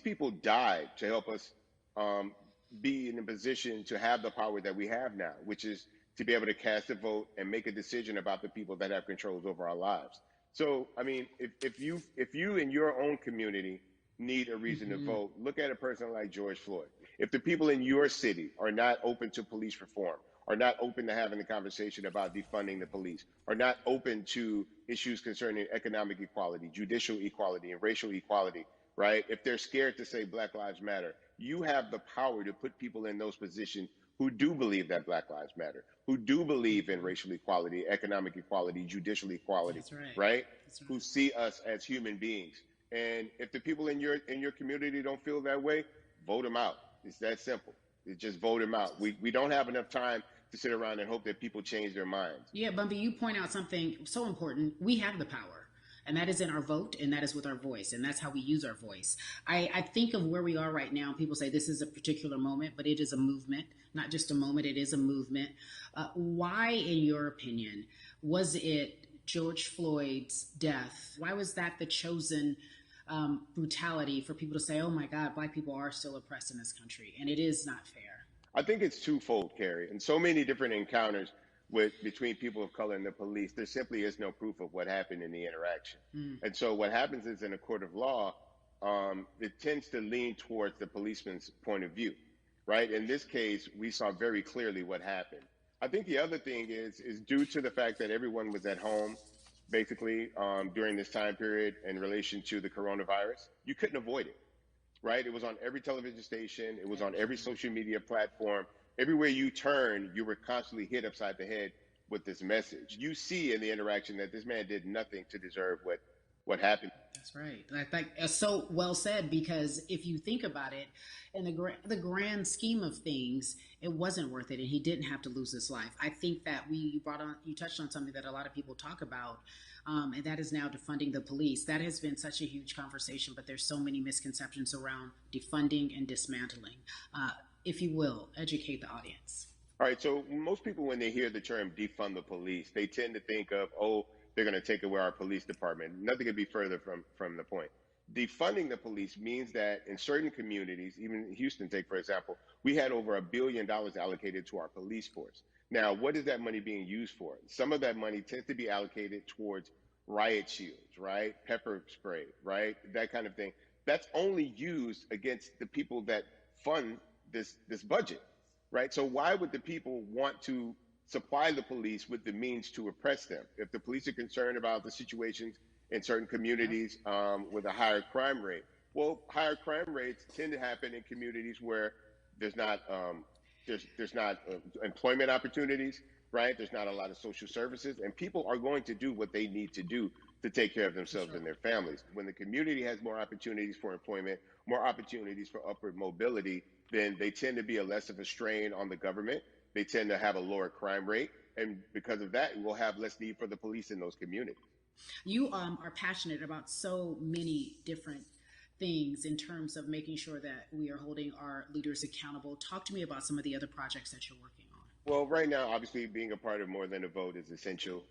people died to help us um, be in a position to have the power that we have now, which is to be able to cast a vote and make a decision about the people that have controls over our lives. So, I mean, if you in your own community need a reason to Hmm. vote, look at a person like George Floyd. If the people in your city are not open to police reform, are not open to having a conversation about defunding the police, are not open to issues concerning economic equality, judicial equality, and racial equality, right? If they're scared to say Black Lives Matter, you have the power to put people in those positions who do believe that Black Lives Matter, who do believe in Hmm. racial equality, economic equality, judicial equality, That's right. right? That's Who right. see us as human beings. And if the people in your community don't feel that way, vote them out. It's that simple. It's just vote them out. We don't have enough time to sit around and hope that people change their minds. Yeah, Bumpy, you point out something so important. We have the power, and that is in our vote, and that is with our voice, and that's how we use our voice. I think of where we are right now. People say this is a particular moment, but it is a movement, not just a moment, it is a movement. Why, in your opinion, was it George Floyd's death? Why was that the chosen brutality for people to say, oh my God, black people are still oppressed in this country, and it is not fair? I think it's twofold, Carrie. And so many different encounters with between people of color and the police, there simply is no proof of what happened in the interaction. Mm, And so what happens is in a court of law, it tends to lean towards the policeman's point of view, right? In this case, we saw very clearly what happened. I think the other thing is due to the fact that everyone was at home, basically during this time period in relation to the coronavirus. You couldn't avoid it, right? It was on every television station, it was on every absolutely. social media platform. Everywhere you turn, you were constantly hit upside the head with this message. You see in the interaction that this man did nothing to deserve what happened. That's right. That's so well said because if you think about it, in the grand scheme of things, it wasn't worth it, and he didn't have to lose his life. I think that you touched on something that a lot of people talk about, and that is now defunding the police. That has been such a huge conversation, but there's so many misconceptions around defunding and dismantling. If you will, educate the audience. All right, so most people, when they hear the term defund the police, they tend to think of, oh, they're going to take away our police department. Nothing could be further from the point. Defunding the police means that in certain communities, even Houston, take for example, we had over $1 billion allocated to our police force. Now, what is that money being used for? Some of that money tends to be allocated towards riot shields, right? Pepper spray, right? That kind of thing. That's only used against the people that fund this budget, right? So why would the people want to supply the police with the means to oppress them? If the police are concerned about the situations in certain Yep. communities with a higher crime rate, well, higher crime rates tend to happen in communities where there's not there's not employment opportunities, right? There's not a lot of social services, and people are going to do what they need to do to take care of For themselves sure. and their families. When the community has more opportunities for employment, more opportunities for upward mobility, then they tend to be a less of a strain on the government. They tend to have a lower crime rate, and because of that, we'll have less need for the police in those communities. You are passionate about so many different things in terms of making sure that we are holding our leaders accountable. Talk to me about some of the other projects that you're working on. Well, right now, obviously, being a part of More Than a Vote is essential.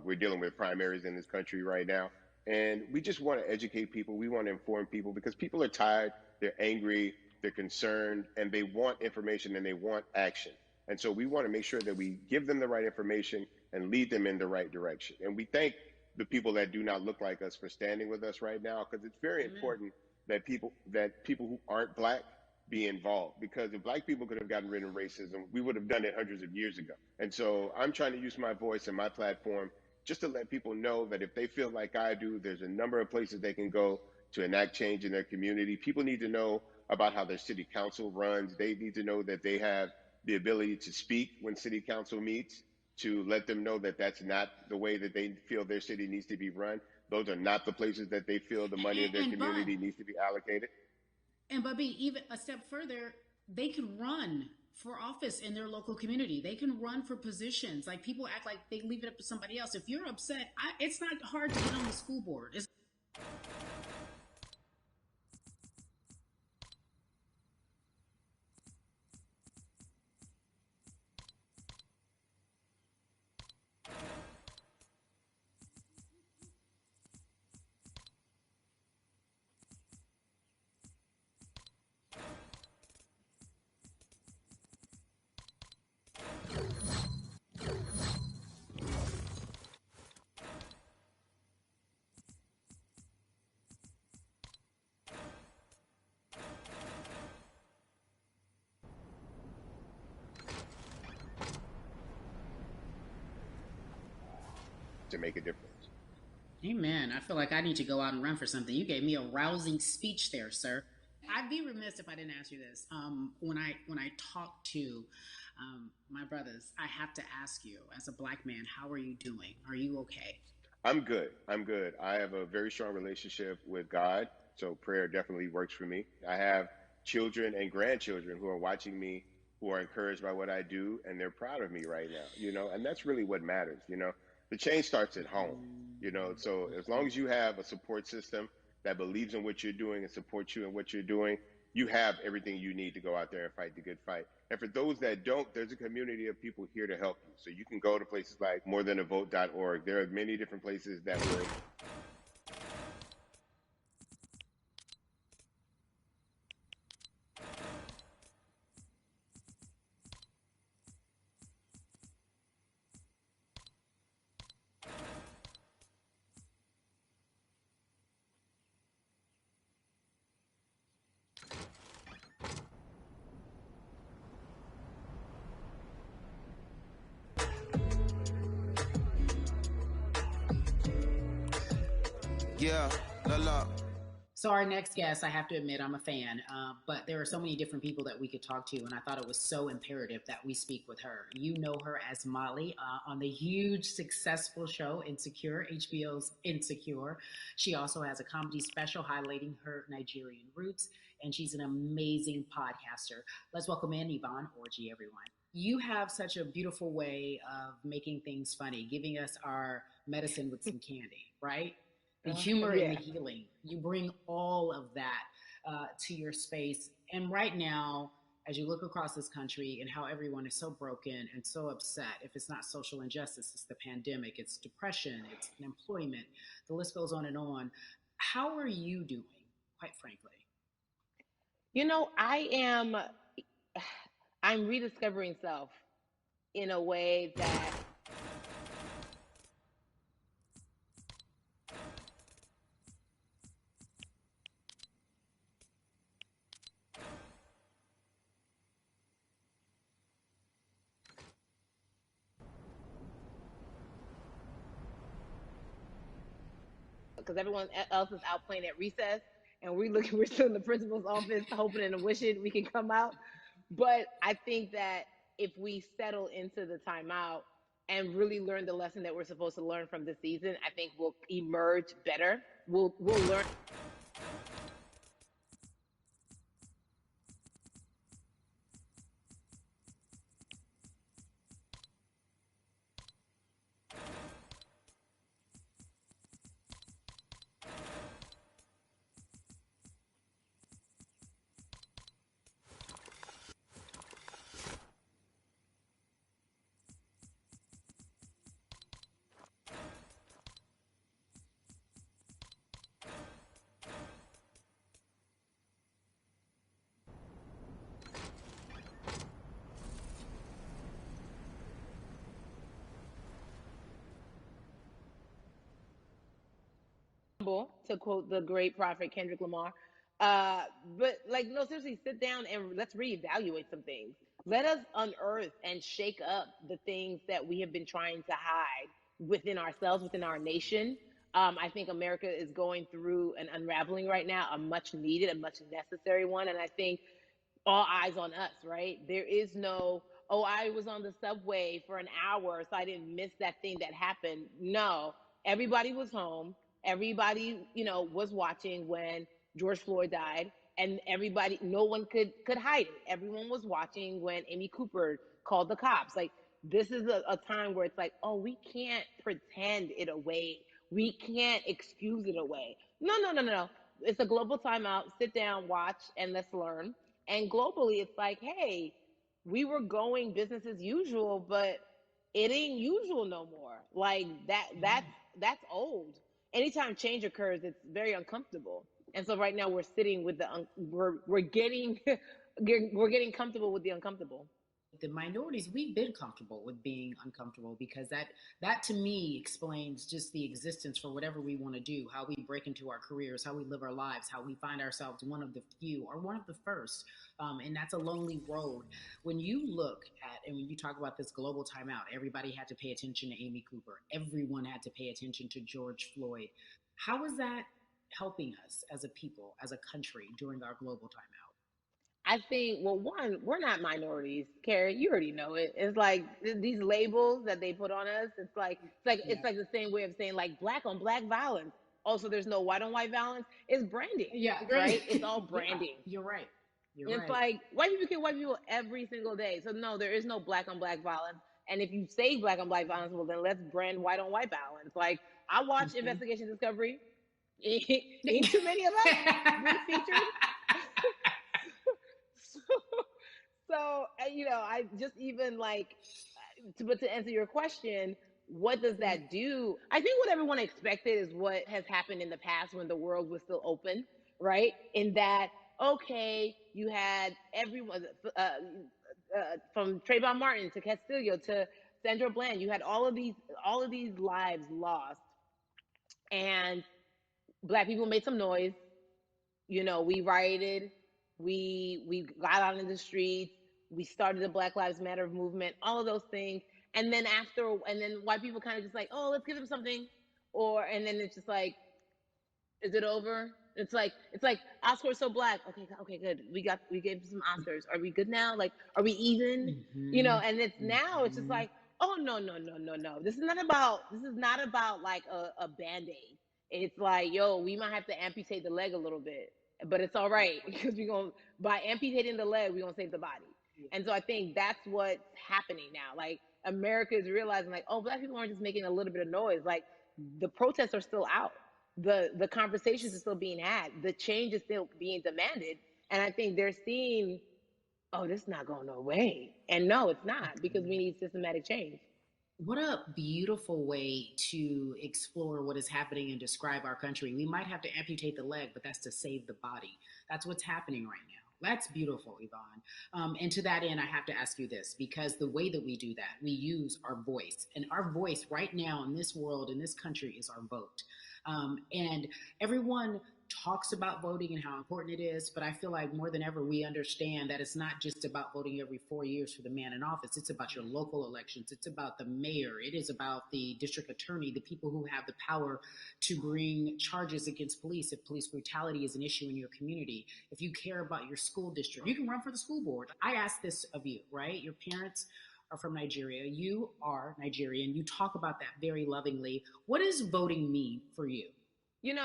We're dealing with primaries in this country right now, and we just want to educate people. We want to inform people because people are tired, they're angry, they're concerned, and they want information and they want action. And so we want to make sure that we give them the right information and lead them in the right direction. And we thank the people that do not look like us for standing with us right now because it's very Amen. important that people who aren't black be involved because if black people could have gotten rid of racism, we would have done it hundreds of years ago. And so I'm trying to use my voice and my platform just to let people know that if they feel like I do, there's a number of places they can go to enact change in their community. People need to know about how their city council runs. They need to know that they have the ability to speak when city council meets, to let them know that that's not the way that they feel their city needs to be run. Those are not the places that they feel the money of their And but community needs to be allocated. and Bubby, even a step further, they can run for office in their local community. They can run for positions. Like people act like they leave it up to somebody else. If you're upset, it's not hard to get on the school board. It's to make a difference. Amen. I feel like I need to go out and run for something. You gave me a rousing speech there, sir. I'd be remiss if I didn't ask you this. When I talk to my brothers, I have to ask you, as a black man, how are you doing? Are you okay? I'm good. I'm good. I have a very strong relationship with God, so prayer definitely works for me. I have children and grandchildren who are watching me, who are encouraged by what I do, and they're proud of me right now, and that's really what matters, The change starts at home, so as long as you have a support system that believes in what you're doing and supports you in what you're doing, you have everything you need to go out there and fight the good fight. And for those that don't, there's a community of people here to help you. So you can go to places like morethanavote.org. There are many different places that will. Yeah, la la. So our next guest, I have to admit, I'm a fan, but there are so many different people that we could talk to, and I thought it was so imperative that we speak with her. You know her as Molly on the huge, successful show Insecure, HBO's Insecure. She also has a comedy special highlighting her Nigerian roots, and she's an amazing podcaster. Let's welcome in Yvonne Orji, everyone. You have such a beautiful way of making things funny, giving us our medicine with some candy, right? The humor and the healing. You bring all of that to your space. And right now, as you look across this country and how everyone is so broken and so upset, if it's not social injustice, it's the pandemic, it's depression, it's unemployment, the list goes on and on. How are you doing, quite frankly? I'm rediscovering self in a way that because everyone else is out playing at recess, and we're still in the principal's office, hoping and wishing we can come out. But I think that if we settle into the timeout and really learn the lesson that we're supposed to learn from this season, I think we'll emerge better. We'll learn. To quote the great prophet Kendrick Lamar. But like, no, seriously, sit down and let's reevaluate some things. Let us unearth and shake up the things that we have been trying to hide within ourselves, within our nation. I think America is going through an unraveling right now, a much needed, a much necessary one. And I think all eyes on us, right? There is no, oh, I was on the subway for an hour, so I didn't miss that thing that happened. No, everybody was home. Everybody, was watching when George Floyd died, and everybody, no one could hide it. Everyone was watching when Amy Cooper called the cops. Like, this is a time where it's like, oh, we can't pretend it away. We can't excuse it away. No, no, no, no, no. It's a global timeout. Sit down, watch, and let's learn. And globally, it's like, hey, we were going business as usual, but it ain't usual no more. Like that's old. Anytime change occurs, it's very uncomfortable. And so right now we're sitting with we're getting we're getting comfortable with the uncomfortable. The minorities, we've been comfortable with being uncomfortable because that to me explains just the existence for whatever we want to do, how we break into our careers, how we live our lives, how we find ourselves one of the few or one of the first. And that's a lonely road. When you look at and when you talk about this global timeout, everybody had to pay attention to Amy Cooper. Everyone had to pay attention to George Floyd. How is that helping us as a people, as a country during our global timeout? I think, well, one, we're not minorities, Carrie. You already know it. It's like these labels that they put on us. It's Yeah. like the same way of saying like black on black violence. Also, there's no white on white violence. It's branding, Yeah, right? great. It's all Yeah, branding. you're right. You're It's right. like white people kill white people every single day. So no, there is no black on black violence. And if you say black on black violence, well then let's brand white on white violence. Like I watch Mhm. Investigation Discovery. Ain't too many of us been featured. so, I just even like but to answer your question, what does that do? I think what everyone expected is what has happened in the past when the world was still open, right? In that, okay, you had everyone from Trayvon Martin to Castillo to Sandra Bland. You had all of these lives lost, and black people made some noise. We rioted, we got out in the streets, we started the Black Lives Matter movement, all of those things. And then white people kind of just like, oh, let's give them something. And then it's just like, is it over? It's like Oscars so black. Okay, good. We gave some Oscars. Are we good now? Like, are we even? Mhm. And it's just Mhm. like, oh no, no, no, no, no. This is not about like a band-aid. It's like, yo, we might have to amputate the leg a little bit. But it's all right because we're gonna by amputating the leg, we're gonna save the body. And so I think that's what's happening now. Like America is realizing like, oh, black people aren't just making a little bit of noise. Like the protests are still out, the conversations are still being had, the change is still being demanded. And I think they're seeing, oh, this is not going no way. And no, it's not, because we need systematic change. What a beautiful way to explore what is happening and describe our country. We might have to amputate the leg, but that's to save the body. That's what's happening right now. That's beautiful, Yvonne. And to that end, I have to ask you this because the way that we do that, we use our voice. And our voice right now in this world, in this country, is our vote. And everyone talks about voting and how important it is, but I feel like more than ever we understand that it's not just about voting every 4 years for the man in office. It's about your local elections. It's about the mayor. It is about the district attorney, the people who have the power to bring charges against police if police brutality is an issue in your community. If you care about your school district, you can run for the school board. I ask this of you, right? Your parents are from Nigeria. You are Nigerian. You talk about that very lovingly. What does voting mean for you?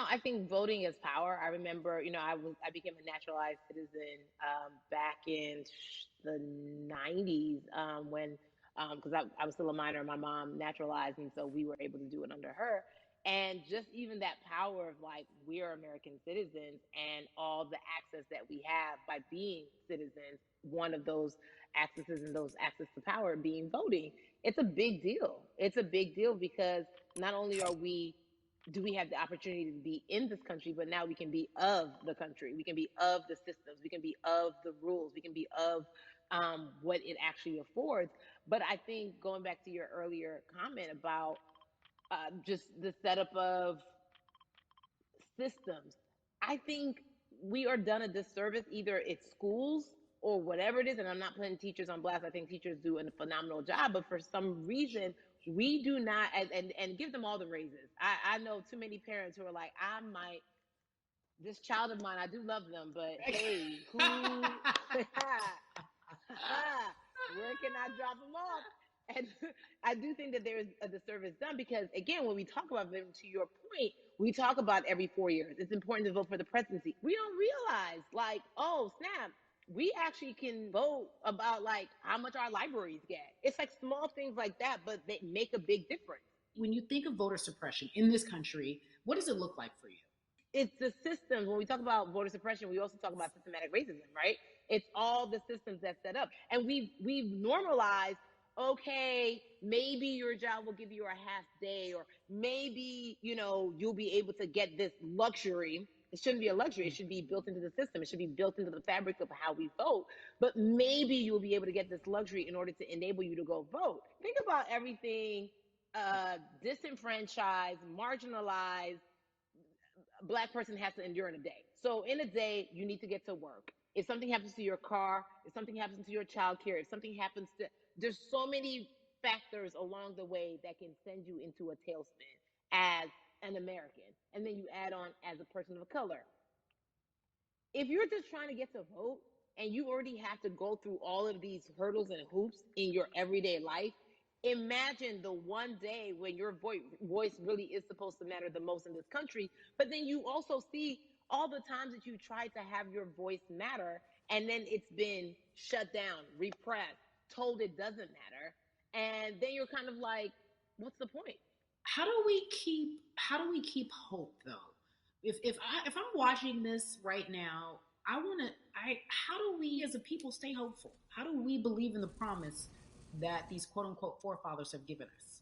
I think voting is power. I remember, I became a naturalized citizen back in the '90s when because I was still a minor. My mom naturalized, and so we were able to do it under her. And just even that power of like we are American citizens and all the access that we have by being citizens. One of those accesses and those access to power being voting. It's a big deal. It's a big deal because not only are we do we have the opportunity to be in this country, but now we can be of the country. We can be of the systems. We can be of the rules. We can be of what it actually affords. But I think going back to your earlier comment about just the setup of systems, I think we are done a disservice. Either it's schools or whatever it is, and I'm not putting teachers on blast. I think teachers do a phenomenal job, but for some reason, we do not, and give them all the raises. I know too many parents who are like, this child of mine, I do love them, but hey, who, where can I drop them off? And I do think that there is a disservice done because, again, when we talk about them, to your point, we talk about every 4 years. It's important to vote for the presidency. We don't realize, like, oh, snap, we actually can vote about, like, how much our libraries get. It's like small things like that, but they make a big difference. When you think of voter suppression in this country, what does it look like for you? It's the systems. When we talk about voter suppression, we also talk about systematic racism, right? It's all the systems that set up. And we've normalized, okay, maybe your job will give you a half day, or maybe, you'll be able to get this luxury. It shouldn't be a luxury. It should be built into the system. It should be built into the fabric of how we vote. But maybe you'll be able to get this luxury in order to enable you to go vote. Think about everything disenfranchised, marginalized Black person has to endure in a day. So in a day, you need to get to work. If something happens to your car, if something happens to your child care, if something happens to, there's so many factors along the way that can send you into a tailspin as an American. And then you add on as a person of color. If you're just trying to get to vote and you already have to go through all of these hurdles and hoops in your everyday life, imagine the one day when your voice really is supposed to matter the most in this country. But then you also see all the times that you tried to have your voice matter and then it's been shut down, repressed, told it doesn't matter. And then you're kind of like, what's the point? How do we keep hope though? If I'm watching this right now, how do we as a people stay hopeful? How do we believe in the promise that these quote unquote forefathers have given us?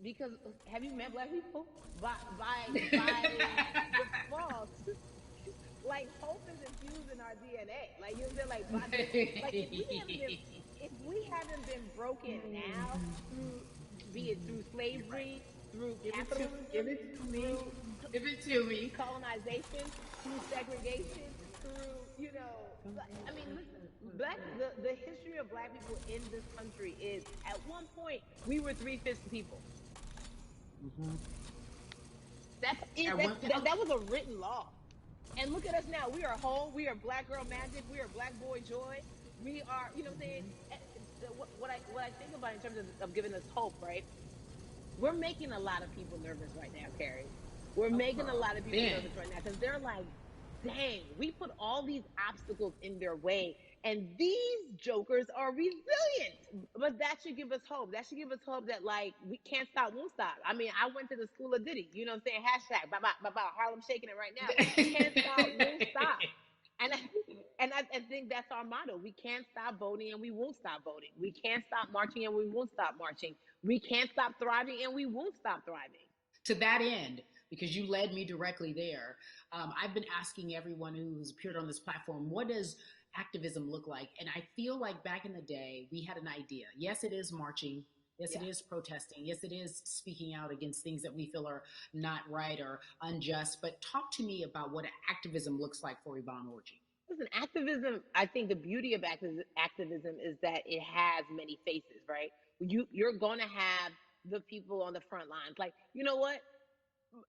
Because have you met Black people? By default, like hope is infused in our DNA. Like you know what I'm saying? Like if we haven't been broken now through, be it through slavery, through Give capitalism, it to me. through Give it to me. colonization, through segregation, through I mean, listen, the history of Black people in this country is at one point we were 3/5 people. Mm-hmm. That's it. That was a written law. And look at us now. We are whole. We are Black girl magic. We are Black boy joy. We are, you know what I'm saying? What I think about in terms of giving us hope, right? We're making a lot of people nervous right now, Carrie. We're making a lot of people nervous right now because they're like, dang, we put all these obstacles in their way, and these jokers are resilient. But that should give us hope. That should give us hope that like we can't stop, won't stop. I mean, I went to the school of Diddy. You know what I'm saying? Hashtag, Harlem shaking it right now. Can't stop, won't stop. And I think that's our motto. We can't stop voting and we won't stop voting. We can't stop marching and we won't stop marching. We can't stop thriving and we won't stop thriving. To that end, because you led me directly there, I've been asking everyone who's appeared on this platform, what does activism look like? And I feel like back in the day, we had an idea. Yes, it is marching. Yes, it is protesting. Yes, it is speaking out against things that we feel are not right or unjust. But talk to me about what activism looks like for Yvonne Orji. Listen, activism, I think the beauty of activism is that it has many faces, right? You're going to have the people on the front lines. Like, you know what?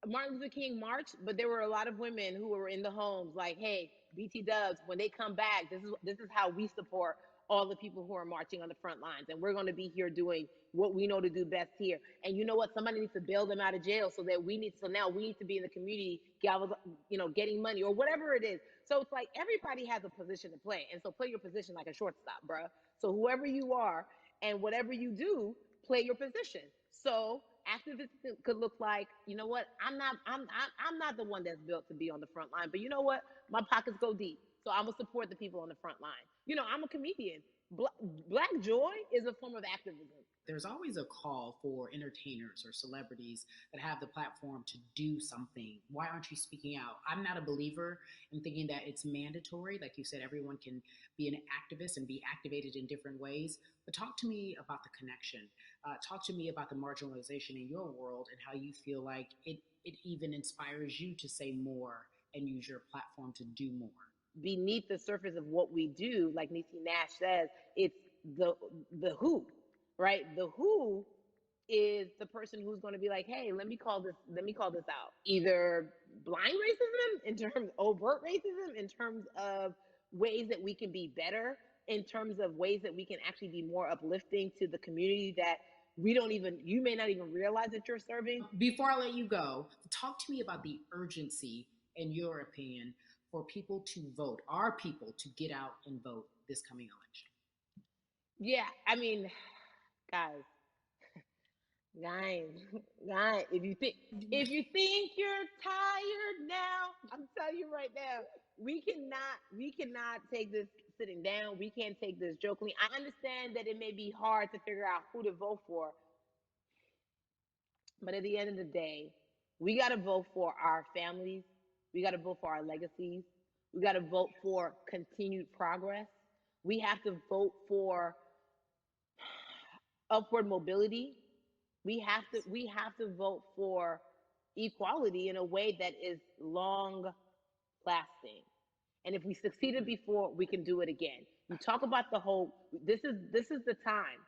Martin Luther King marched, but there were a lot of women who were in the homes like, hey, BT Dubs, when they come back, this is how we support all the people who are marching on the front lines. And we're going to be here doing what we know to do best here. And you know what? Somebody needs to bail them out of jail so now we need to be in the community, getting money or whatever it is. So it's like everybody has a position to play. And so play your position like a shortstop, bruh. So whoever you are and whatever you do, play your position. So activism could look like, you know what? I'm not the one that's built to be on the front line, but you know what? My pockets go deep, so I'm gonna support the people on the front line. I'm a comedian. Black joy is a form of activism. There's always a call for entertainers or celebrities that have the platform to do something. Why aren't you speaking out? I'm not a believer in thinking that it's mandatory. Like you said, everyone can be an activist and be activated in different ways. But talk to me about the connection. Talk to me about the marginalization in your world and how you feel like it even inspires you to say more and use your platform to do more. Beneath the surface of what we do, like Niecy Nash says, it's the who, right? The who is the person who's going to be like, hey, let me call this out. Either blind racism in terms of overt racism, in terms of ways that we can be better, in terms of ways that we can actually be more uplifting to the community that you may not even realize that you're serving. Before I let you go, talk to me about the urgency, in your opinion, for people to vote, our people to get out and vote this coming election. Yeah, I mean, guys, if you think you're tired now, I'm telling you right now, we cannot take this sitting down. We can't take this jokingly. I understand that it may be hard to figure out who to vote for, but at the end of the day, we got to vote for our families, We got to vote for our legacies. We got to vote for continued progress. We have to vote for upward mobility. We have to vote for equality in a way that is long lasting. And if we succeeded before, we can do it again. You talk about the whole. This is the time.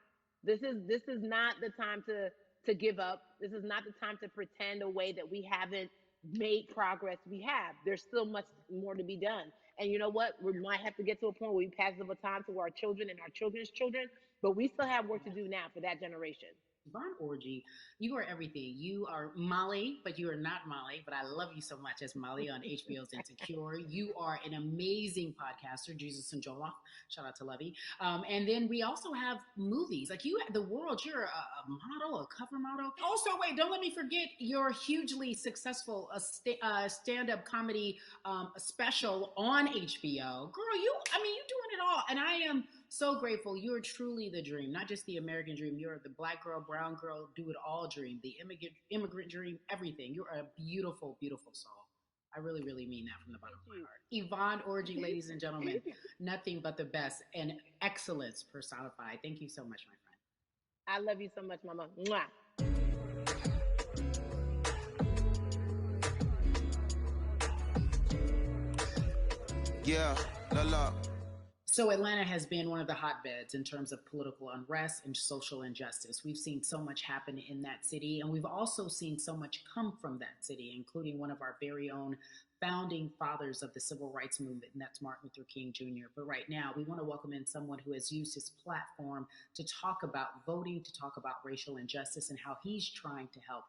This is not the time to give up. This is not the time to pretend away that we haven't made progress. We have. There's still much more to be done. And you know what? We might have to get to a point where we pass the baton to our children and our children's children, but we still have work to do now for that generation. Yvonne Orji, you are everything. You are Molly, but you are not Molly. But I love you so much as Molly on HBO's Insecure. You are an amazing podcaster, Jesus and Joloff. Shout out to Lovey. And then we also have movies. Like you, The World, you're a model, a cover model. Also, wait, don't let me forget your hugely successful stand-up comedy special on HBO. Girl, you doing it all. And I am so grateful. You're truly the dream, not just the American dream. You're the black girl, brown girl, do it all dream, the immigrant dream, everything. You're a beautiful, beautiful soul. I really, really mean that from the bottom of my heart. Yvonne Orji, ladies and gentlemen, nothing but the best and excellence personified. Thank you so much, my friend. I love you so much, Mama. Mwah. Yeah, la la. So Atlanta has been one of the hotbeds in terms of political unrest and social injustice. We've seen so much happen in that city, and we've also seen so much come from that city, including one of our very own founding fathers of the civil rights movement, and that's Martin Luther King Jr. But right now, we want to welcome in someone who has used his platform to talk about voting, to talk about racial injustice, and how he's trying to help.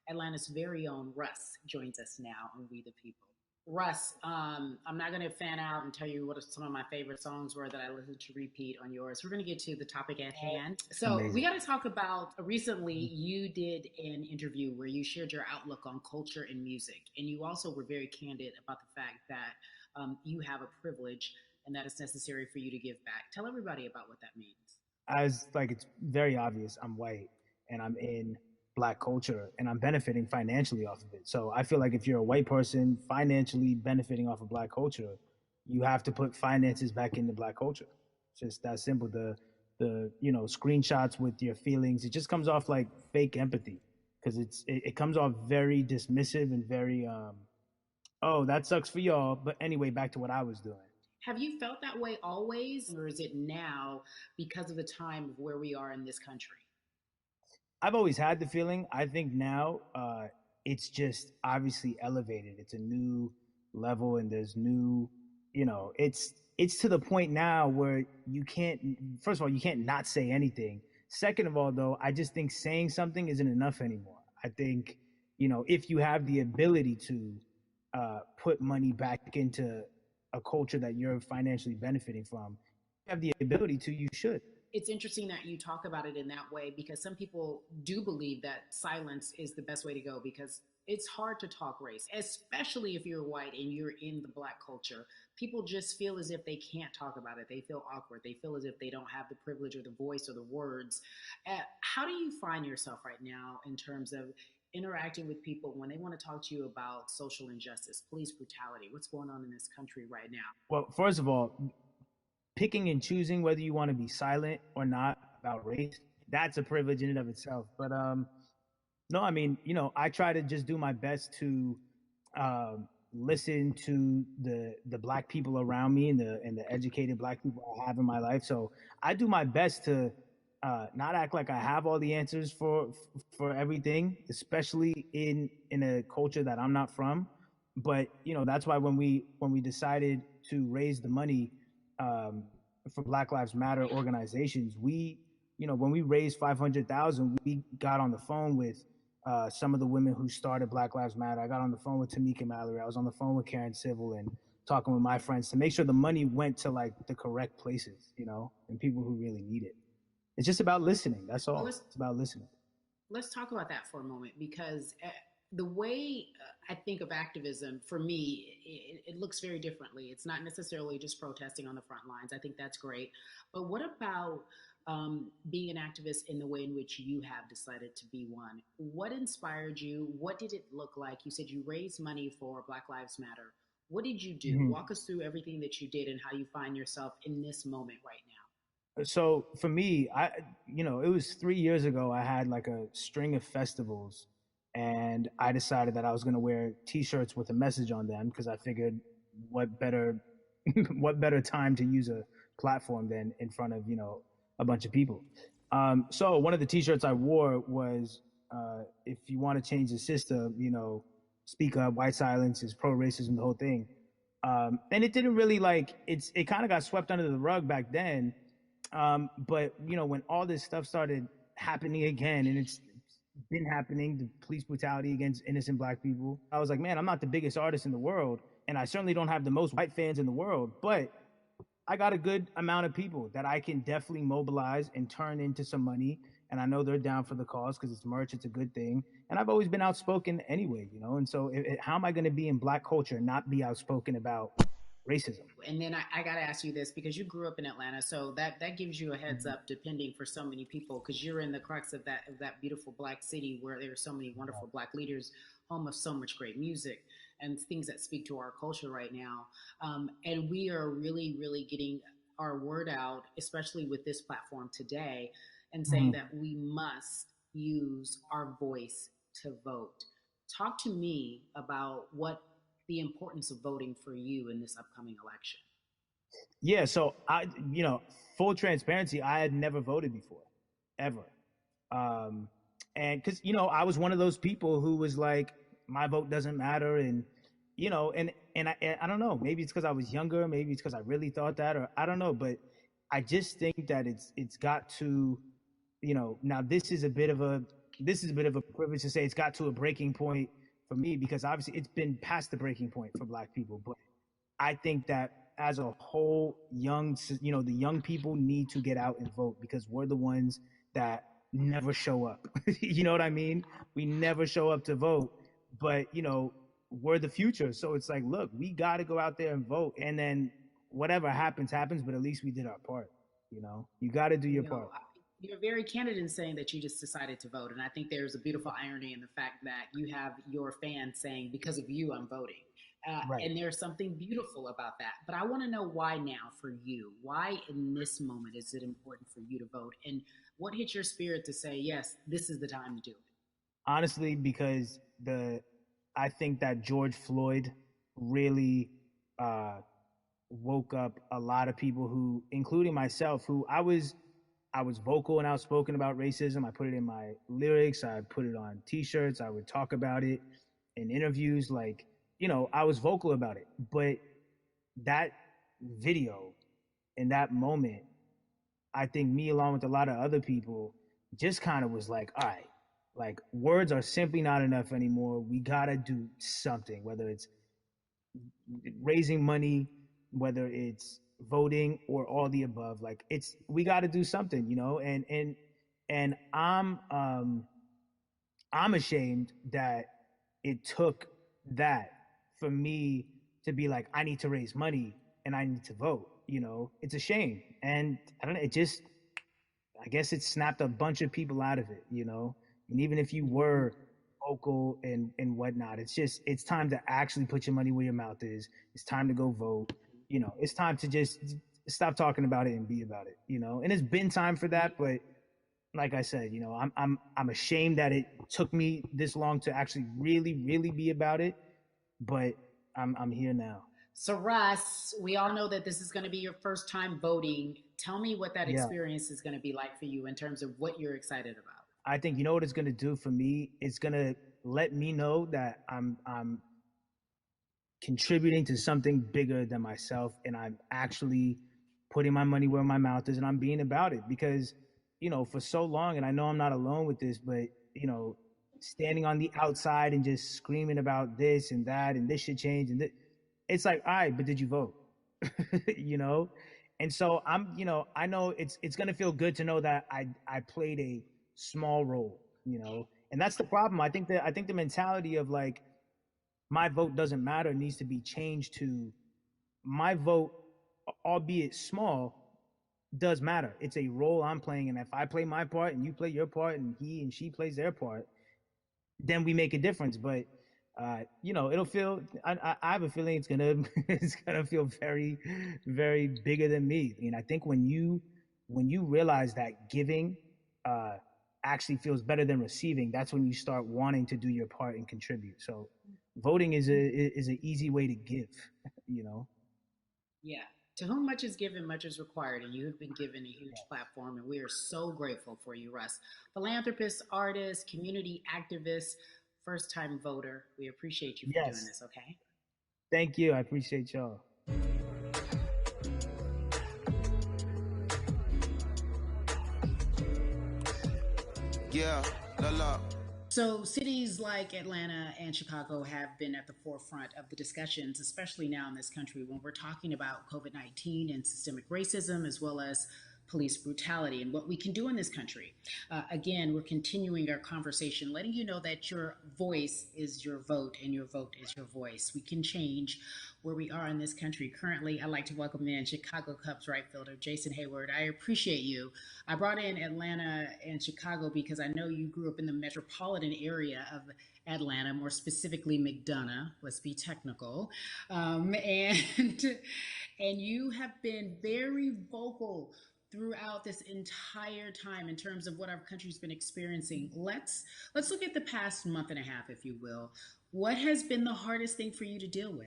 Atlanta's very own Russ joins us now on We the People. Russ, I'm not going to fan out and tell you what some of my favorite songs were that I listened to repeat on yours. We're going to get to the topic at hand. So Amazing. We got to talk about, recently you did an interview where you shared your outlook on culture and music. And you also were very candid about the fact that you have a privilege and that it's necessary for you to give back. Tell everybody about what that means. It's very obvious. I'm white and I'm in Black culture and I'm benefiting financially off of it. So I feel like if you're a white person financially benefiting off of Black culture, you have to put finances back into Black culture. It's just that simple. The screenshots with your feelings, it just comes off like fake empathy because it comes off very dismissive and very oh, that sucks for y'all, but anyway, back to what I was doing. Have you felt that way always, or is it now because of the time of where we are in this country? I've always had the feeling. I think now it's just obviously elevated. It's a new level and there's new, it's to the point now where you can't, first of all, you can't not say anything. Second of all, though, I just think saying something isn't enough anymore. I think, if you have the ability to put money back into a culture that you're financially benefiting from, you have the ability to, you should. It's interesting that you talk about it in that way because some people do believe that silence is the best way to go because it's hard to talk race, especially if you're white and you're in the Black culture. People just feel as if they can't talk about it. They feel awkward. They feel as if they don't have the privilege or the voice or the words. How do you find yourself right now in terms of interacting with people when they want to talk to you about social injustice, police brutality? What's going on in this country right now? Well, first of all, picking and choosing whether you want to be silent or not about race, that's a privilege in and of itself. But no, I mean, I try to just do my best to listen to the Black people around me and the educated Black people I have in my life. So I do my best to not act like I have all the answers for everything, especially in a culture that I'm not from. But that's why when we decided to raise the money for Black Lives Matter organizations, when we raised $500,000, we got on the phone with some of the women who started Black Lives Matter. I got on the phone with Tamika Mallory. I was on the phone with Karen Civil and talking with my friends to make sure the money went to like the correct places, and people who really need it. It's just about listening. That's all. It's about listening. Let's talk about that for a moment because the way I think of activism, for me, it looks very differently. It's not necessarily just protesting on the front lines. I think that's great. But what about being an activist in the way in which you have decided to be one? What inspired you? What did it look like? You said you raised money for Black Lives Matter. What did you do? Mhm. Walk us through everything that you did and how you find yourself in this moment right now. So for me, it was 3 years ago. I had like a string of festivals, and I decided that I was going to wear T-shirts with a message on them because I figured, what better, what better time to use a platform than in front of a bunch of people. So one of the T-shirts I wore was, "If you want to change the system, speak up. White silence is pro-racism." The whole thing. And it didn't really it kind of got swept under the rug back then. But when all this stuff started happening again, and it's been happening, the police brutality against innocent Black people, I was like, man, I'm not the biggest artist in the world, and I certainly don't have the most white fans in the world, but I got a good amount of people that I can definitely mobilize and turn into some money. And I know they're down for the cause because it's merch, it's a good thing. And I've always been outspoken anyway, And so how am I going to be in Black culture and not be outspoken about racism? And then I got to ask you this, because you grew up in Atlanta, so that gives you a heads up, depending for so many people, because you're in the crux of that beautiful Black city where there are so many wonderful Black leaders, home of so much great music and things that speak to our culture right now. And we are really, really getting our word out, especially with this platform today, and saying that we must use our voice to vote. Talk to me about what the importance of voting for you in this upcoming election. Yeah, so full transparency, I had never voted before, ever. And because, I was one of those people who was like, my vote doesn't matter. And, I don't know, maybe it's because I was younger, maybe it's because I really thought that, or I don't know, but I just think that it's got to, now this is a bit of a privilege to say it's got to a breaking point for me, because obviously it's been past the breaking point for Black people. But I think that as a whole, the young people need to get out and vote, because we're the ones that never show up. You know what I mean? We never show up to vote, but we're the future. So it's like, look, we got to go out there and vote, and then whatever happens, but at least we did our part. You got to do your part. You're very candid in saying that you just decided to vote. And I think there's a beautiful irony in the fact that you have your fans saying, because of you, I'm voting. Right. And there's something beautiful about that. But I want to know why now for you. Why in this moment is it important for you to vote? And what hit your spirit to say, yes, this is the time to do it? Honestly, because I think that George Floyd really woke up a lot of people who, including myself, who I was vocal and outspoken about racism. I put it in my lyrics. I put it on T-shirts. I would talk about it in interviews. I was vocal about it. But that video in that moment, I think me, along with a lot of other people, just kind of was like, all right, words are simply not enough anymore. We got to do something, whether it's raising money, whether it's voting, or all the above. We got to do something, and I'm ashamed that it took that for me to be like, I need to raise money and I need to vote. It's a shame. And I don't know, I guess it snapped a bunch of people out of it, and even if you were vocal and whatnot, it's time to actually put your money where your mouth is. It's time to go vote. It's time to just stop talking about it and be about it, and it's been time for that. But like I said, I'm ashamed that it took me this long to actually really, really be about it. But I'm here now. So Russ, we all know that this is going to be your first time voting. Tell me what that experience is going to be like for you in terms of what you're excited about. I think what it's going to do for me. It's going to let me know that I'm contributing to something bigger than myself, and I'm actually putting my money where my mouth is, and I'm being about it. Because for so long, and I know I'm not alone with this, but standing on the outside and just screaming about this and that and this should change, and it's like, all right, but did you vote? And so I know it's going to feel good to know that I played a small role, and And that's the problem. I think the mentality of like my vote doesn't matter needs to be changed to my vote, albeit small, does matter. It's a role I'm playing, and if I play my part and you play your part and he and she plays their part, then we make a difference. But you know, it'll feel. I have a feeling it's gonna it's gonna feel very, very bigger than me. And I think when you realize that giving actually feels better than receiving, that's when you start wanting to do your part and contribute. So voting is an easy way to give. You know. Yeah. To whom much is given, much is required, and you have been given a huge platform, and we are so grateful for you, Russ. Philanthropist, artist, community activist, first-time voter. We appreciate you for doing this, okay? Thank you. I appreciate y'all. Yeah, la la. So cities like Atlanta and Chicago have been at the forefront of the discussions, especially now in this country when we're talking about COVID-19 and systemic racism, as well as police brutality and what we can do in this country. Again, we're continuing our conversation, letting you know that your voice is your vote and your vote is your voice. We can change where we are in this country. Currently, I'd like to welcome in Chicago Cubs right fielder Jason Heyward. I appreciate you. I brought in Atlanta and Chicago because I know you grew up in the metropolitan area of Atlanta, more specifically McDonough, let's be technical. And you have been very vocal throughout this entire time in terms of what our country's been experiencing. Let's look at the past month and a half, if you will. What has been the hardest thing for you to deal with?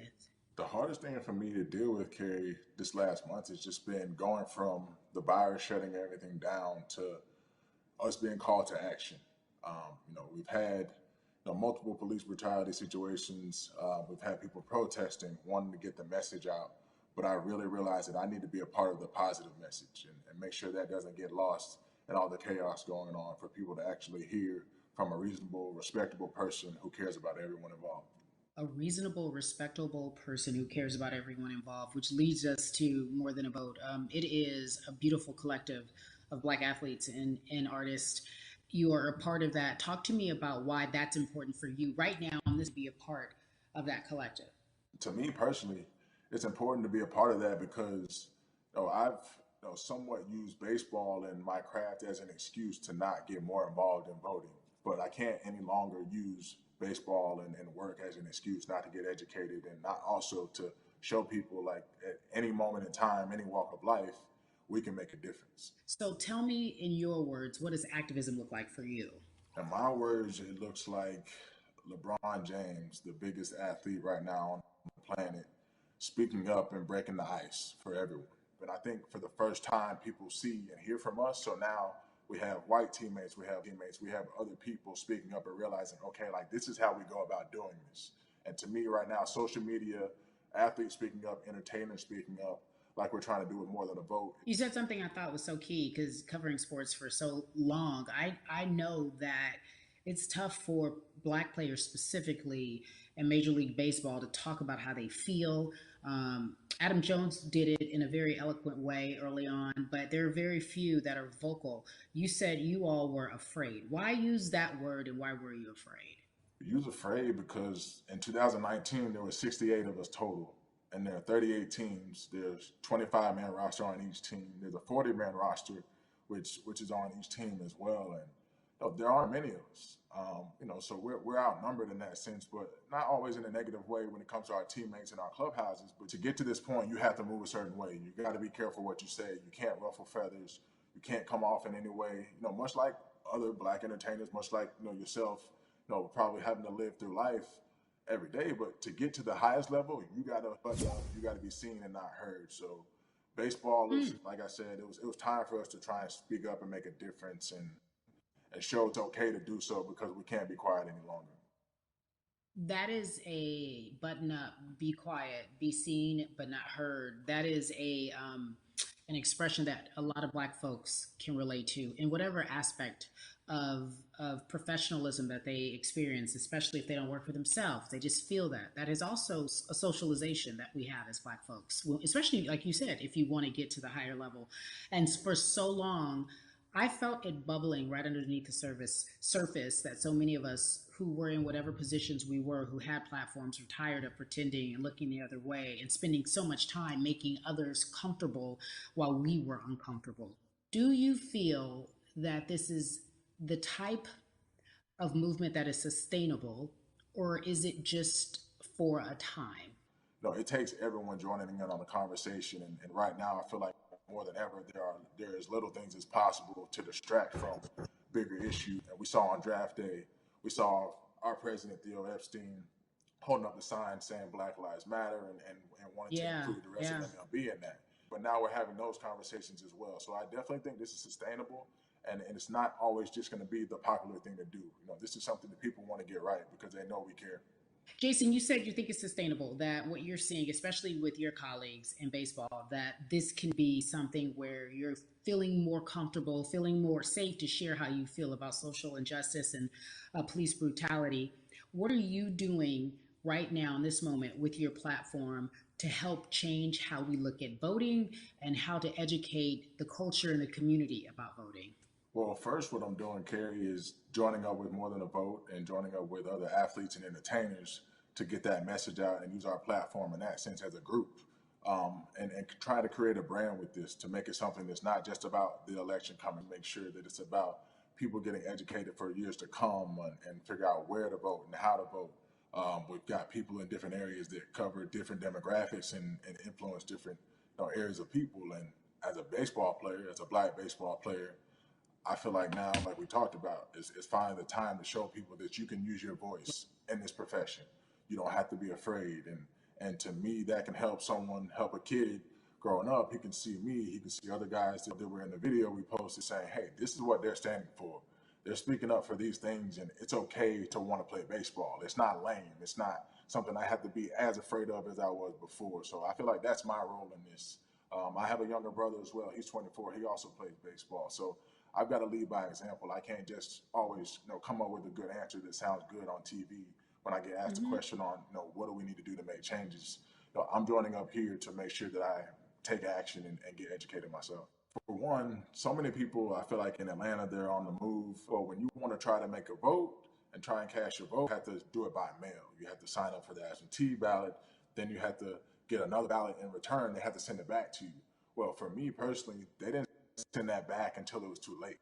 The hardest thing for me to deal with, Carrie, this last month has just been going from the virus shutting everything down to us being called to action. We've had multiple police brutality situations. We've had people protesting, wanting to get the message out. But I really realized that I need to be a part of the positive message and make sure that doesn't get lost in all the chaos going on, for people to actually hear from a reasonable, respectable person who cares about everyone involved. A reasonable, respectable person who cares about everyone involved, which leads us to More Than a Vote. It is a beautiful collective of Black athletes and artists. You are a part of that. Talk to me about why that's important for you right now, and this be a part of that collective. To me personally, it's important to be a part of that because I've somewhat used baseball and my craft as an excuse to not get more involved in voting. But I can't any longer use baseball and work as an excuse not to get educated, and not also to show people like at any moment in time, any walk of life, we can make a difference. So tell me in your words, what does activism look like for you? In my words, it looks like LeBron James, the biggest athlete right now on the planet, speaking up and breaking the ice for everyone. But I think for the first time, people see and hear from us. So now we have white teammates, we have other people speaking up and realizing, okay, like this is how we go about doing this. And to me right now, social media, athletes speaking up, entertainers speaking up, like we're trying to do with More Than a Vote. You said something I thought was so key, because covering sports for so long, I know that it's tough for Black players specifically in Major League Baseball to talk about how they feel. Adam Jones did it in a very eloquent way early on, but there are very few that are vocal. You said you all were afraid. Why use that word, and why were you afraid? We was afraid because in 2019, there were 68 of us total, and there are 38 teams. There's 25-man roster on each team. There's a 40-man roster, which is on each team as well. And there aren't many of us. So we're outnumbered in that sense, but not always in a negative way when it comes to our teammates and our clubhouses. But to get to this point, you have to move a certain way. You got to be careful what you say. You can't ruffle feathers. You can't come off in any way. Much like other Black entertainers, much like yourself, probably having to live through life every day. But to get to the highest level, you got to button up. You got to be seen and not heard. So baseball is, like I said, it was time for us to try and speak up and make a difference and show it's okay to do so, because we can't be quiet any longer. That is a button up, be quiet, be seen but not heard. That is an expression that a lot of Black folks can relate to in whatever aspect of professionalism that they experience, especially if they don't work for themselves. They just feel that. That is also a socialization that we have as Black folks, especially like you said, if you want to get to the higher level. And for so long, I felt it bubbling right underneath the surface that so many of us who were in whatever positions we were, who had platforms, were tired of pretending and looking the other way and spending so much time making others comfortable while we were uncomfortable. Do you feel that this is the type of movement that is sustainable, or is it just for a time? No, it takes everyone joining in on the conversation. And right now, I feel like more than ever, there is little things as possible to distract from bigger issues. And we saw on draft day, we saw our president, Theo Epstein, holding up the sign saying Black Lives Matter and wanting to Yeah, include the rest of yeah. MLB in that. But now we're having those conversations as well. So I definitely think this is sustainable. And it's not always just going to be the popular thing to do. This is something that people want to get right because they know we care. Jason, you said you think it's sustainable, that what you're seeing, especially with your colleagues in baseball, that this can be something where you're feeling more comfortable, feeling more safe to share how you feel about social injustice and police brutality. What are you doing right now in this moment with your platform to help change how we look at voting and how to educate the culture and the community about voting? Well, first, what I'm doing, Carrie, is joining up with More Than a Vote and joining up with other athletes and entertainers to get that message out and use our platform in that sense as a group. And try to create a brand with this to make it something that's not just about the election coming, make sure that it's about people getting educated for years to come and figure out where to vote and how to vote. We've got people in different areas that cover different demographics and influence different areas of people. And as a baseball player, as a Black baseball player, I feel like now, like we talked about, is finding the time to show people that you can use your voice in this profession. You don't have to be afraid. And to me, that can help someone, help a kid growing up. He can see me, he can see other guys that were in the video we posted saying, hey, this is what they're standing for. They're speaking up for these things, and it's okay to want to play baseball. It's not lame. It's not something I have to be as afraid of as I was before. So I feel like that's my role in this. I have a younger brother as well. He's 24. He also plays baseball. So I've got to lead by example. I can't just always, come up with a good answer that sounds good on TV. When I get asked a question on, what do we need to do to make changes? I'm joining up here to make sure that I take action and get educated myself. For one, so many people, I feel like in Atlanta, they're on the move. Or when you want to try to make a vote and try and cast your vote, you have to do it by mail. You have to sign up for the absentee ballot. Then you have to get another ballot in return. They have to send it back to you. Well, for me personally, they didn't send that back until it was too late,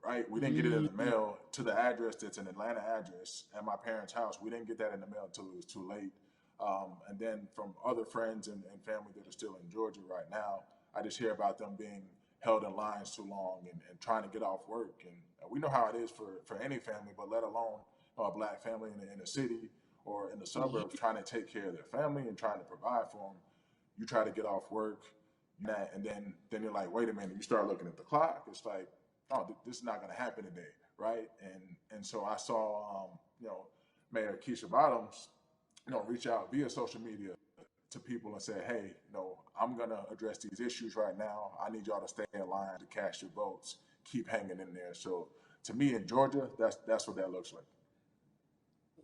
right? We didn't get it in the mail to the address that's an Atlanta address at my parents' house. We didn't get that in the mail until it was too late. And then from other friends and family that are still in Georgia right now, I just hear about them being held in lines too long and trying to get off work. And we know how it is for any family, but let alone a Black family in a city or in the suburbs trying to take care of their family and trying to provide for them. You try to get off work, and then you're like, wait a minute. You start looking at the clock. It's like, oh, this is not going to happen today, right? And so I saw, Mayor Keisha Bottoms, reach out via social media to people and say, hey, I'm going to address these issues right now. I need y'all to stay in line to cast your votes. Keep hanging in there. So to me in Georgia, that's what that looks like.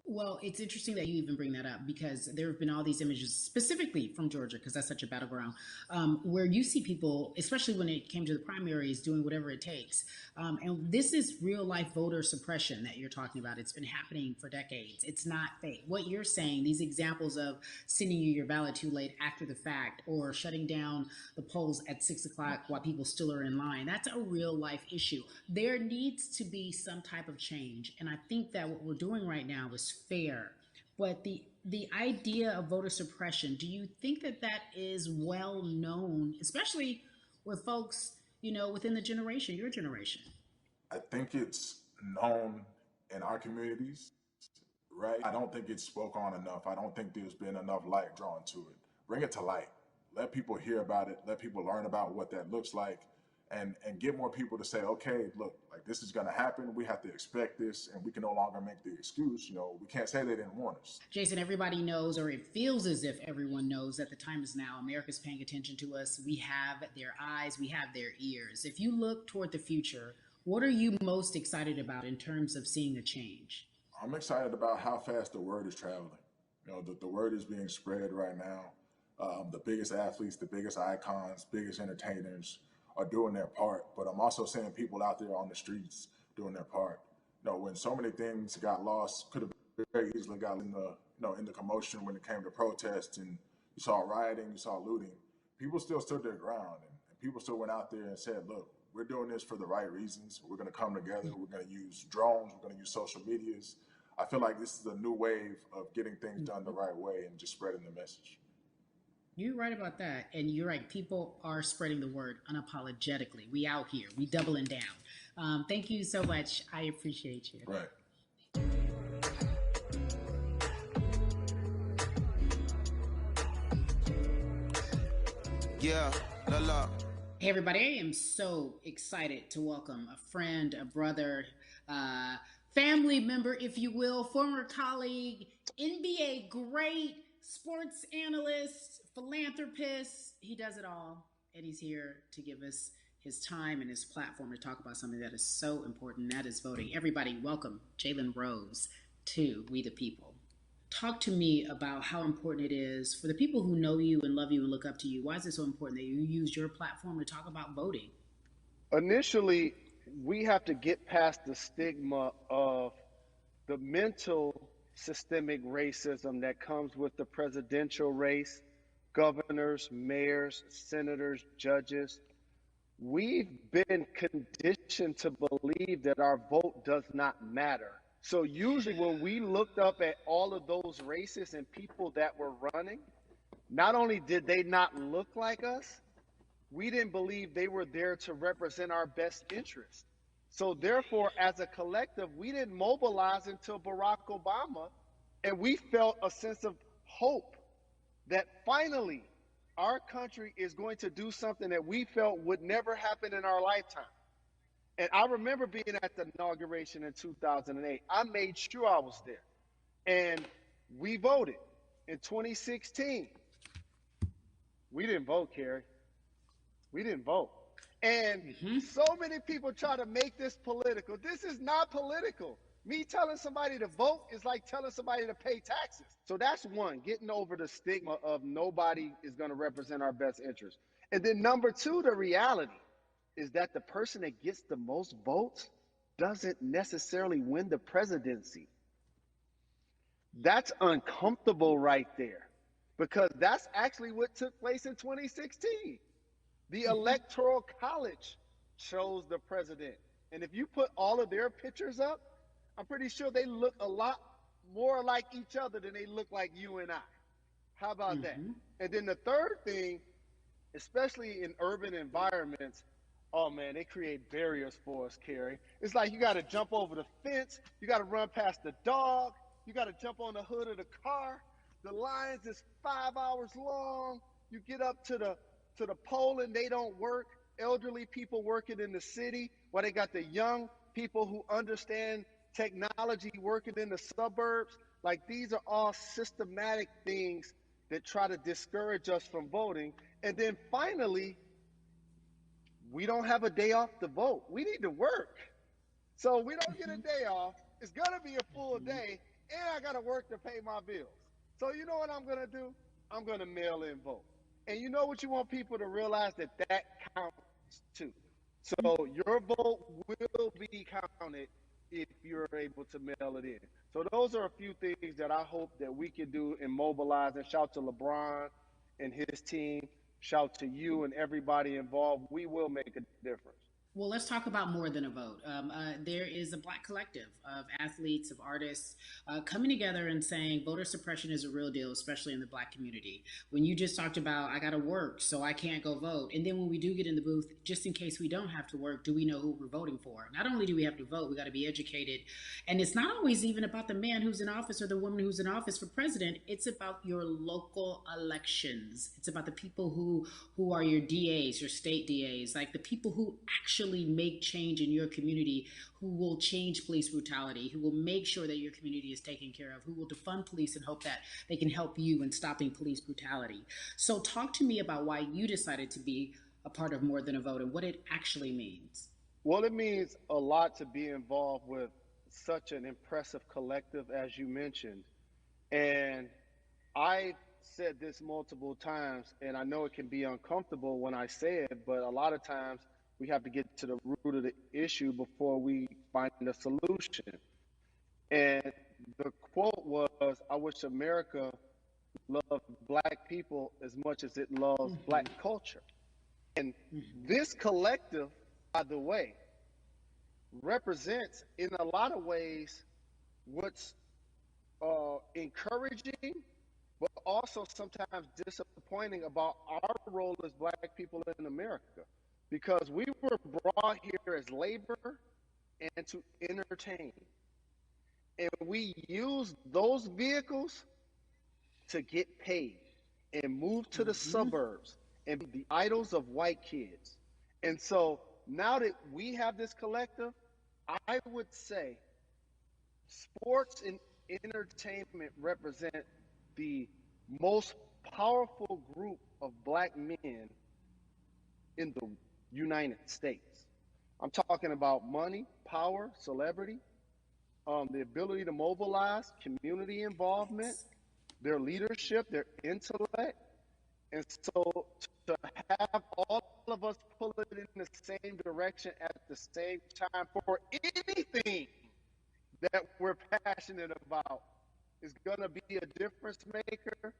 Well, it's interesting that you even bring that up because there have been all these images specifically from Georgia, because that's such a battleground, where you see people, especially when it came to the primaries, doing whatever it takes. And this is real life voter suppression that you're talking about. It's been happening for decades. It's not fake. What you're saying, these examples of sending you your ballot too late after the fact or shutting down the polls at 6 o'clock while people still are in line, that's a real life issue. There needs to be some type of change. And I think that what we're doing right now is fair. But the idea of voter suppression, do you think that is well known, especially with folks, within the generation, your generation? I think it's known in our communities, right? I don't think it's spoke on enough. I don't think there's been enough light drawn to it. Bring it to light. Let people hear about it. Let people learn about what that looks like. And get more people to say, okay, look, like this is going to happen. We have to expect this, and we can no longer make the excuse. We can't say they didn't warn us. Jason, everybody knows, or it feels as if everyone knows, that the time is now. America's paying attention to us. We have their eyes. We have their ears. If you look toward the future, what are you most excited about in terms of seeing a change? I'm excited about how fast the word is traveling. The word is being spread right now. The biggest athletes, the biggest icons, biggest entertainers are doing their part, but I'm also seeing people out there on the streets doing their part. When so many things got lost, could have very easily got in the in the commotion when it came to protests, and you saw rioting, you saw looting. People still stood their ground, and people still went out there and said, "Look, we're doing this for the right reasons. We're going to come together. We're going to use drones. We're going to use social medias." I feel like this is a new wave of getting things done the right way and just spreading the message. You're right about that. And you're right. People are spreading the word unapologetically. We out here. We doubling down. Thank you so much. I appreciate you. Right. Yeah, la la. Hey, everybody. I am so excited to welcome a friend, a brother, family member, if you will, former colleague, NBA great, sports analyst, philanthropist. He does it all. And he's here to give us his time and his platform to talk about something that is so important, that is voting. Everybody, welcome Jalen Rose to We the People. Talk to me about how important it is for the people who know you and love you and look up to you. Why is it so important that you use your platform to talk about voting? Initially, we have to get past the stigma of the mental systemic racism that comes with the presidential race, governors, mayors, senators, judges. We've been conditioned to believe that our vote does not matter. So usually when we looked up at all of those races and people that were running, not only did they not look like us, we didn't believe they were there to represent our best interests. So therefore, as a collective, we didn't mobilize until Barack Obama, and we felt a sense of hope that finally our country is going to do something that we felt would never happen in our lifetime. And I remember being at the inauguration in 2008. I made sure I was there. And we voted. In 2016, we didn't vote, Carrie. We didn't vote. And so many people try to make this political. This is not political. Me telling somebody to vote is like telling somebody to pay taxes. So that's one, getting over the stigma of nobody is going to represent our best interest. And then number two, the reality is that the person that gets the most votes doesn't necessarily win the presidency. That's uncomfortable right there, because that's actually what took place in 2016. The Electoral College chose the president. And if you put all of their pictures up, I'm pretty sure they look a lot more like each other than they look like you and I. How about that? And then the third thing, especially in urban environments, oh man, they create barriers for us, Carrie. It's like you got to jump over the fence, you got to run past the dog, you got to jump on the hood of the car. The lines is 5 hours long. You get up to the poll and they don't work. Elderly people working in the city, while they got the young people who understand technology working in the suburbs. Like, these are all systematic things that try to discourage us from voting. And then finally, we don't have a day off to vote. We need to work. So we don't get a day off. It's going to be a full day, and I got to work to pay my bills. So you know what I'm going to do? I'm going to mail in vote. And you know what you want people to realize? That counts too. So your vote will be counted if you're able to mail it in. So those are a few things that I hope that we can do and mobilize. And shout to LeBron and his team. Shout to you and everybody involved. We will make a difference. Well, let's talk about more than a vote. There is a Black collective of athletes, of artists coming together and saying voter suppression is a real deal, especially in the Black community. When you just talked about, I got to work, so I can't go vote. And then when we do get in the booth, just in case we don't have to work, do we know who we're voting for? Not only do we have to vote, we got to be educated. And it's not always even about the man who's in office or the woman who's in office for president. It's about your local elections. It's about the people who are your DAs, your state DAs, like the people who actually make change in your community, who will change police brutality, who will make sure that your community is taken care of, who will defund police and hope that they can help you in stopping police brutality. So talk to me about why you decided to be a part of More Than a Vote and what it actually means. Well, it means a lot to be involved with such an impressive collective, as you mentioned. And I said this multiple times, and I know it can be uncomfortable when I say it, but a lot of times we have to get to the root of the issue before we find a solution. And the quote was, I wish America loved black people as much as it loves black culture. And this collective, by the way, represents in a lot of ways what's encouraging, but also sometimes disappointing about our role as black people in America. Because we were brought here as labor and to entertain. And we use those vehicles to get paid and move to the suburbs and be the idols of white kids. And so now that we have this collective, I would say sports and entertainment represent the most powerful group of black men in the United States. I'm talking about money, power, celebrity, the ability to mobilize, community involvement, their leadership, their intellect. And so to have all of us pull it in the same direction at the same time for anything that we're passionate about is going to be a difference maker,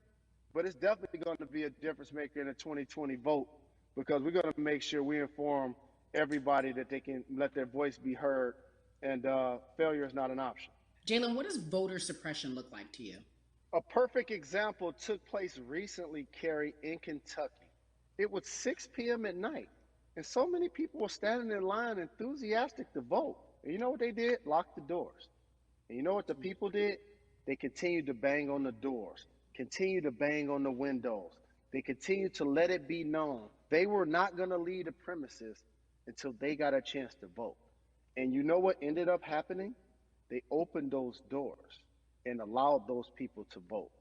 but it's definitely going to be a difference maker in the 2020 vote, because we're going to make sure we inform everybody that they can let their voice be heard, and failure is not an option. Jalen, what does voter suppression look like to you? A perfect example took place recently, Carrie, in Kentucky. It was 6 p.m. at night, and so many people were standing in line enthusiastic to vote. And you know what they did? Locked the doors. And you know what the people did? They continued to bang on the doors, continued to bang on the windows. They continued to let it be known they were not going to leave the premises until they got a chance to vote. And you know what ended up happening? They opened those doors and allowed those people to vote.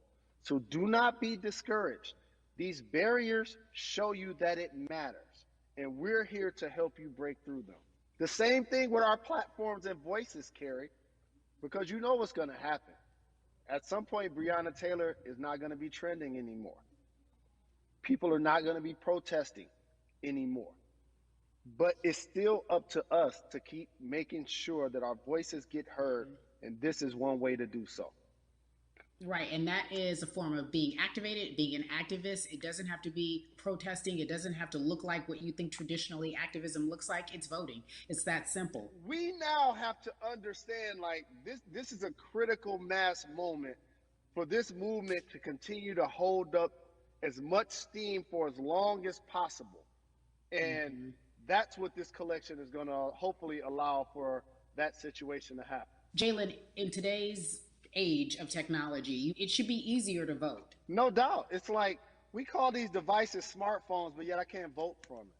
So do not be discouraged. These barriers show you that it matters, and we're here to help you break through them. The same thing with our platforms and voices, Carrie, because you know what's going to happen. At some point, Breonna Taylor is not going to be trending anymore. People are not going to be protesting anymore. But it's still up to us to keep making sure that our voices get heard, and this is one way to do so. Right, and that is a form of being activated, being an activist. It doesn't have to be protesting. It doesn't have to look like what you think traditionally activism looks like. It's voting. It's that simple. We now have to understand, like, this is a critical mass moment for this movement to continue to hold up as much steam for as long as possible. And that's what this collection is going to hopefully allow for that situation to happen. Jalen, in today's age of technology, it should be easier to vote. No doubt. It's like we call these devices smartphones, but yet I can't vote from it.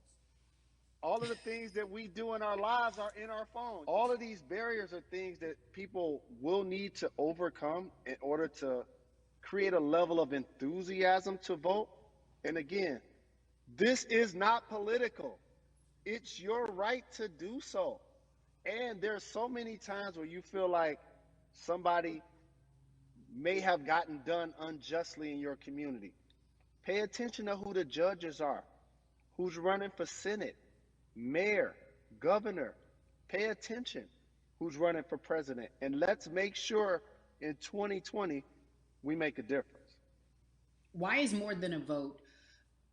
All of the things that we do in our lives are in our phones. All of these barriers are things that people will need to overcome in order to create a level of enthusiasm to vote. And again, this is not political. It's your right to do so. And there's so many times where you feel like somebody may have gotten done unjustly in your community. Pay attention to who the judges are, who's running for Senate, mayor, governor. Pay attention who's running for president. And let's make sure in 2020 we make a difference. Why is more than a vote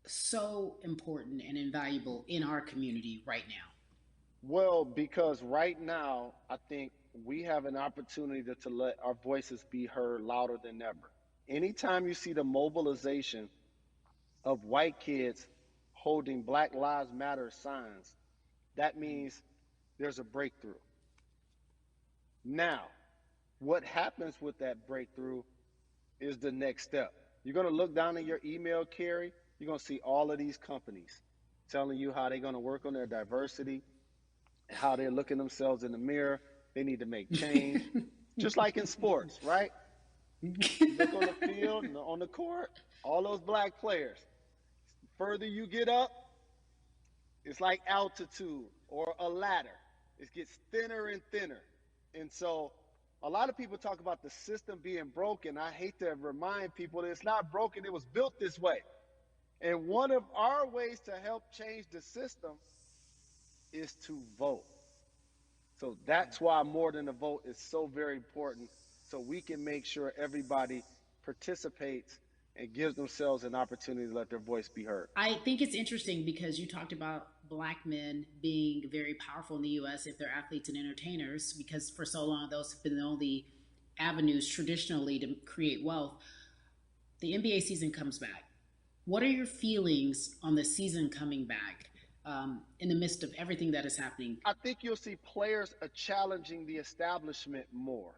so important and invaluable in our community right now? Well, because right now, I think we have an opportunity to let our voices be heard louder than ever. Anytime you see the mobilization of white kids holding Black Lives Matter signs, that means there's a breakthrough. Now, what happens with that breakthrough is the next step. You're going to look down in your email, Carrie. You're going to see all of these companies telling you how they're going to work on their diversity, how they're looking themselves in the mirror. They need to make change, just like in sports, right? You look on the field, on the court, all those black players. The further you get up, it's like altitude or a ladder. It gets thinner and thinner. And so A lot of people talk about the system being broken. I hate to remind people that it's not broken, it was built this way. And one of our ways to help change the system is to vote. So that's why more than a vote is so very important. So we can make sure everybody participates and gives themselves an opportunity to let their voice be heard. I think it's interesting because you talked about black men being very powerful in the U.S. if they're athletes and entertainers, because for so long those have been the only avenues traditionally to create wealth. The NBA season comes back. What are your feelings on the season coming back in the midst of everything that is happening? I think you'll see players challenging the establishment more.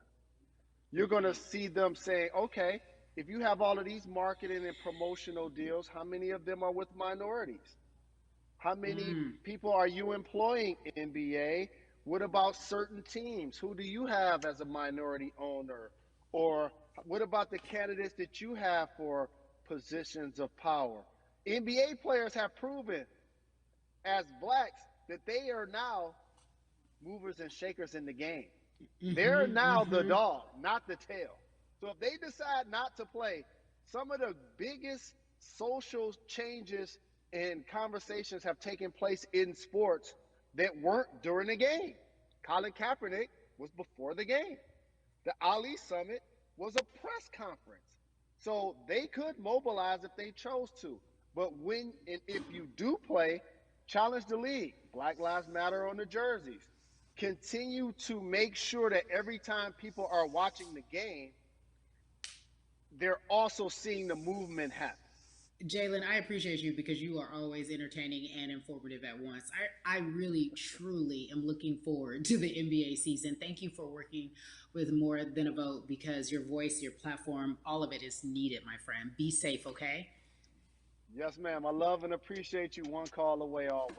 You're going to see them saying, okay, if you have all of these marketing and promotional deals, how many of them are with minorities? How many people are you employing, NBA? What about certain teams? Who do you have as a minority owner? Or what about the candidates that you have for positions of power? NBA players have proven as blacks that they are now movers and shakers in the game. They're now the dog, not the tail. So if they decide not to play, some of the biggest social changes and conversations have taken place in sports that weren't during the game. Colin Kaepernick was before the game. The Ali Summit was a press conference. So they could mobilize if they chose to. But when and if you do play, challenge the league. Black Lives Matter on the jerseys. Continue to make sure that every time people are watching the game, they're also seeing the movement happen. Jalen, I appreciate you because you are always entertaining and informative at once. I really, truly am looking forward to the NBA season. Thank you for working with More Than a Vote because your voice, your platform, all of it is needed, my friend. Be safe, okay? Yes, ma'am. I love and appreciate you. One call away always.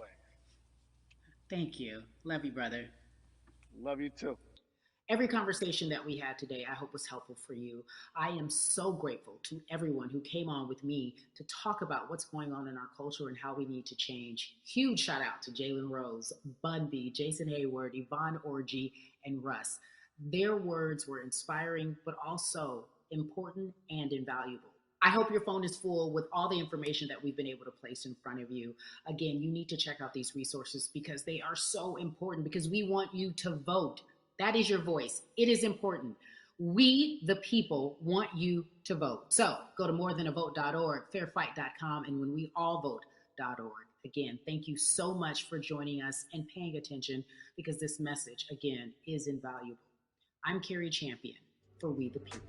Thank you. Love you, brother. Love you too. Every conversation that we had today, I hope was helpful for you. I am so grateful to everyone who came on with me to talk about what's going on in our culture and how we need to change. Huge shout out to Jalen Rose, Bun B, Jason Hayward, Yvonne Orji, and Russ. Their words were inspiring, but also important and invaluable. I hope your phone is full with all the information that we've been able to place in front of you. Again, you need to check out these resources because they are so important because we want you to vote. That is your voice. It is important. We, the people, want you to vote. So go to morethanavote.org, fairfight.com, and whenweallvote.org. Again, thank you so much for joining us and paying attention because this message, again, is invaluable. I'm Carrie Champion for We the People.